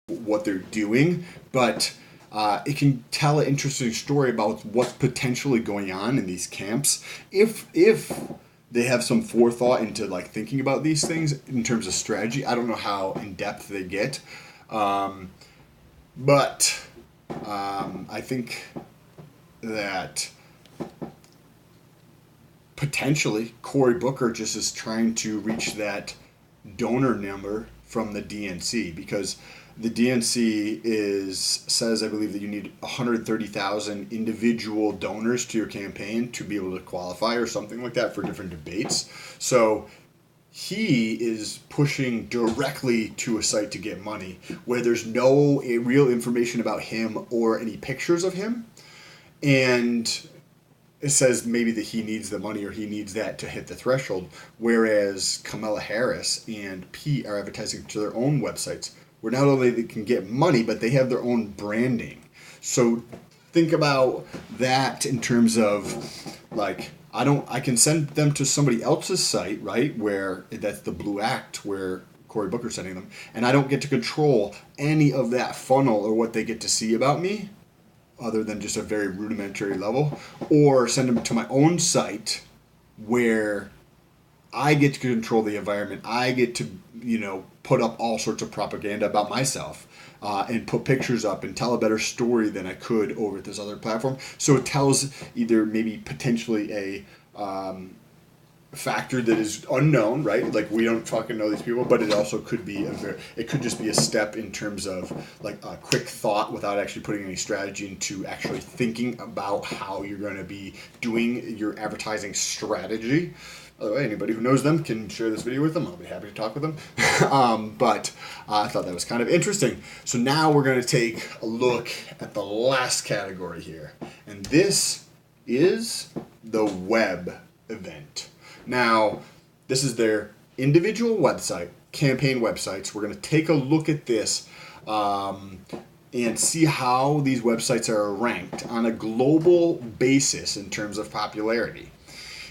what they're doing, but it can tell an interesting story about what's potentially going on in these camps if they have some forethought into like thinking about these things in terms of strategy. I don't know how in depth they get, but I think that potentially Cory Booker just is trying to reach that donor number from the DNC, because the DNC says, I believe, that you need 130,000 individual donors to your campaign to be able to qualify or something like that for different debates. So he is pushing directly to a site to get money where there's no real information about him or any pictures of him. And it says maybe that he needs the money or he needs that to hit the threshold, whereas Kamala Harris and Pete are advertising to their own websites, where not only they can get money, but they have their own branding. So think about that in terms of like, I can send them to somebody else's site, right, where that's the Blue Act, where Cory Booker's sending them, and I don't get to control any of that funnel or what they get to see about me, other than just a very rudimentary level, or send them to my own site where I get to control the environment. I get to, put up all sorts of propaganda about myself and put pictures up and tell a better story than I could over at this other platform. So it tells either maybe potentially a factor that is unknown, right? Like we don't fucking know these people, but it also could be it could just be a step in terms of like a quick thought without actually putting any strategy into actually thinking about how you're going to be doing your advertising strategy. By the way, anybody who knows them can share this video with them. I'll be happy to talk with them. But I thought that was kind of interesting. So now we're going to take a look at the last category here. And this is the web event. Now, this is their individual website, campaign websites. We're going to take a look at this and see how these websites are ranked on a global basis in terms of popularity.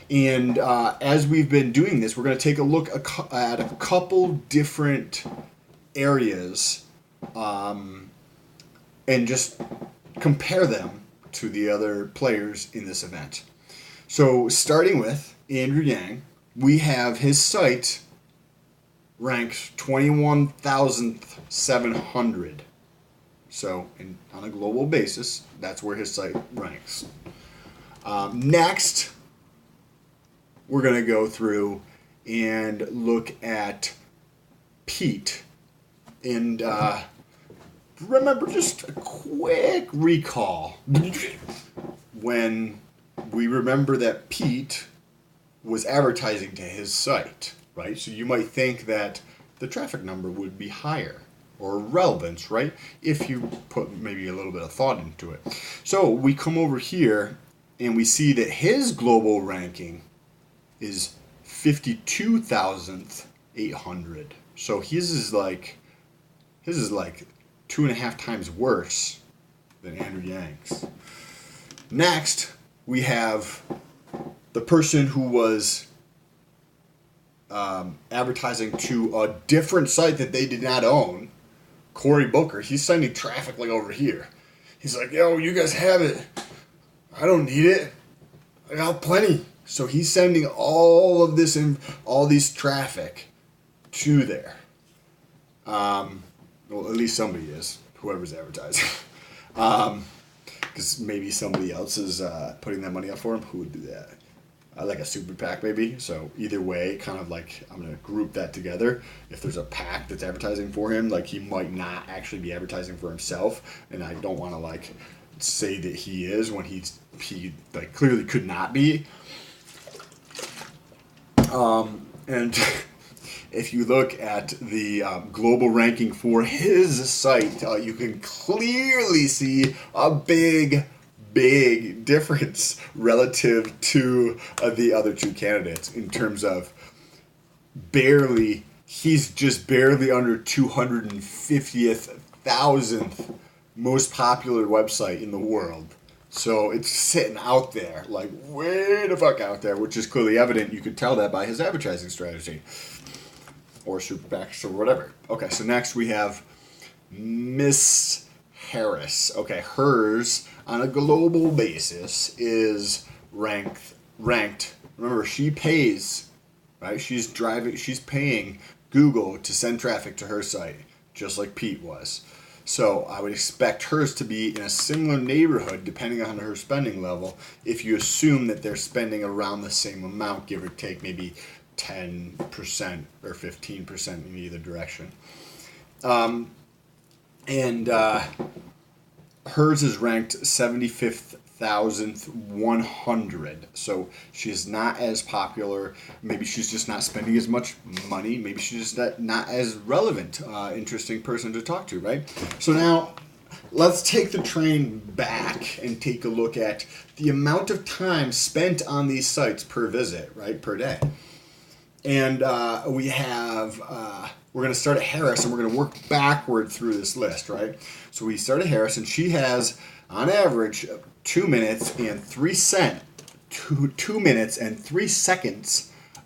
And as we've been doing this, we're going to take a look at a couple different areas and just compare them to the other players in this event. So starting with Andrew Yang, we have his site ranked 21,700. So on a global basis, that's where his site ranks. Next, we're going to go through and look at Pete. And remember, just a quick recall. When we remember that Pete was advertising to his site, right? So you might think that the traffic number would be higher or relevance, right? If you put maybe a little bit of thought into it. So we come over here and we see that his global ranking is 52,800. So his is like 2.5 times worse than Andrew Yang's. Next, we have the person who was advertising to a different site that they did not own, Cory Booker. He's sending traffic like over here. He's like, yo, you guys have it. I don't need it. I got plenty. So he's sending all of this all these traffic to there. Well, at least somebody is, whoever's advertising. Because maybe somebody else is putting that money up for him. Who would do that? Like a super PAC maybe. So either way, kind of like I'm going to group that together. If there's a PAC that's advertising for him, like he might not actually be advertising for himself. And I don't want to like say that he is when he like clearly could not be. And if you look at the global ranking for his site, you can clearly see a big difference relative to the other two candidates in terms of he's just barely under 250,000th most popular website in the world. So it's sitting out there, like way the fuck out there, which is clearly evident. You could tell that by his advertising strategy or super PACs or whatever. Okay, so next we have Miss Harris. Okay, hers on a global basis is ranked. Remember, she pays, right? She's paying Google to send traffic to her site, just like Pete was. So I would expect hers to be in a similar neighborhood, depending on her spending level, if you assume that they're spending around the same amount, give or take maybe 10% or 15% in either direction. And hers is ranked 75,100. So she's not as popular. Maybe she's just not spending as much money. Maybe she's just not as relevant, interesting person to talk to, right? So now let's take the train back and take a look at the amount of time spent on these sites per visit, right, per day. And we're going to start at Harris, and we're going to work backward through this list, right? So we start at Harris, and she has, on average, 2 minutes and 3 seconds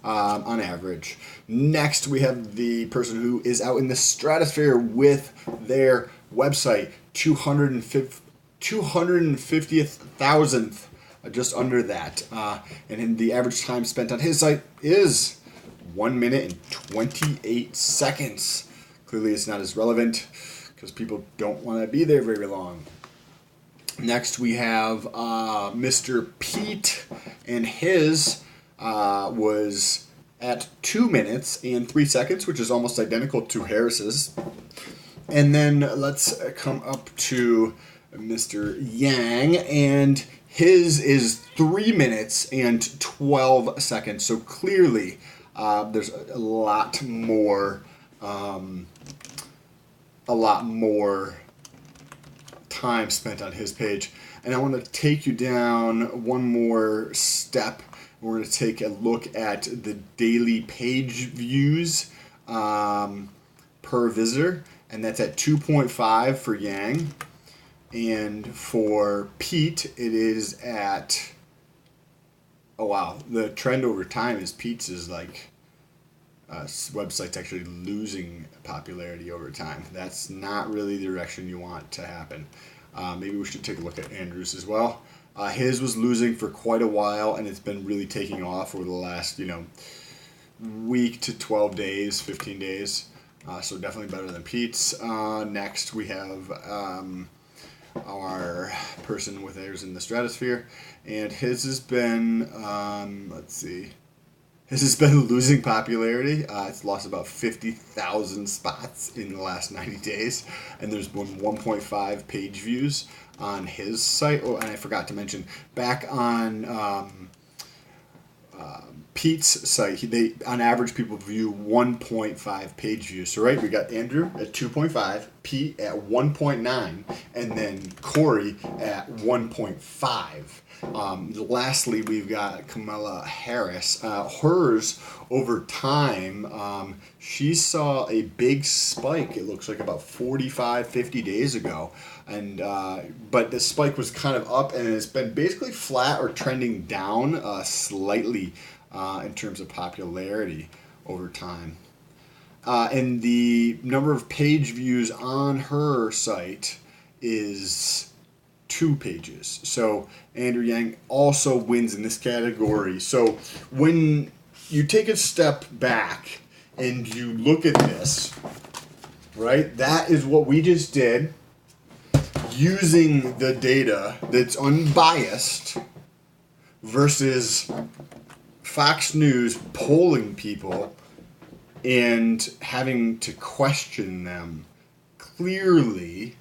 on average. Next, we have the person who is out in the stratosphere with their website, 250,000th, just under that. And the average time spent on his site is 1 minute and 28 seconds. Clearly, it's not as relevant because people don't want to be there very long. Next, we have Mr. Pete, and his was at 2 minutes and 3 seconds, which is almost identical to Harris's. And then let's come up to Mr. Yang, and his is 3 minutes and 12 seconds. So clearly, there's a lot more time spent on his page. And I want to take you down one more step. We're going to take a look at the daily page views per visitor, and that's at 2.5 for Yang. And for Pete, it is at, oh wow, the trend over time is Pete's is like website's actually losing popularity over time. That's not really the direction you want to happen. Maybe we should take a look at Andrew's as well. His was losing for quite a while, and it's been really taking off over the last, week to 12 days, 15 days. So definitely better than Pete's. Next, we have our person with theirs in the stratosphere, and his has been, his has been losing popularity. It's lost about 50,000 spots in the last 90 days, and there's been 1.5 page views on his site. Oh, and I forgot to mention, back on Pete's site, they on average people view 1.5 page views. So right, we got Andrew at 2.5, Pete at 1.9, and then Corey at 1.5. Lastly, we've got Kamala Harris. Hers over time, she saw a big spike. It looks like about 45, 50 days ago, and but the spike was kind of up, and it's been basically flat or trending down slightly in terms of popularity over time. And the number of page views on her site is 2 pages. So Andrew Yang also wins in this category. So when you take a step back and you look at this, right, that is what we just did using the data that's unbiased versus Fox News polling people and having to question them. Clearly,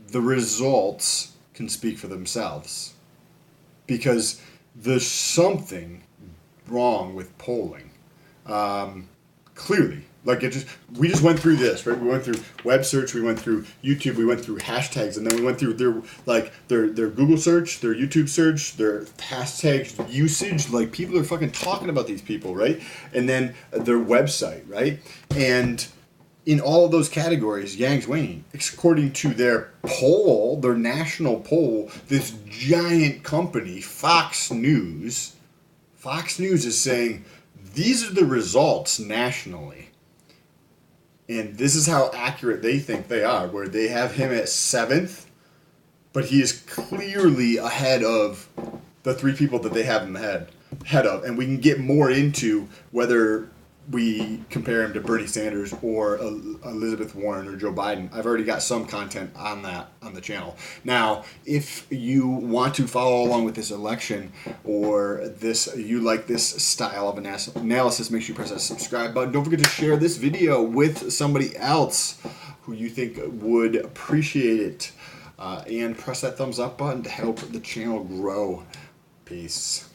the results can speak for themselves because there's something wrong with polling. Clearly, like we just went through this, right? We went through web search, we went through YouTube, we went through hashtags, and then we went through their Google search, their YouTube search, their hashtag usage. Like, people are fucking talking about these people, right? And then their website, right? And in all of those categories, Yang's winning. According to their poll, their national poll, this giant company, Fox News is saying these are the results nationally. And this is how accurate they think they are, where they have him at 7th, but he is clearly ahead of the 3 people that they have in the head of. And we can get more into whether we compare him to Bernie Sanders or Elizabeth Warren or Joe Biden. I've already got some content on that on the channel. Now, if you want to follow along with this election, or you like this style of analysis, make sure you press that subscribe button. Don't forget to share this video with somebody else who you think would appreciate it. And press that thumbs up button to help the channel grow. Peace.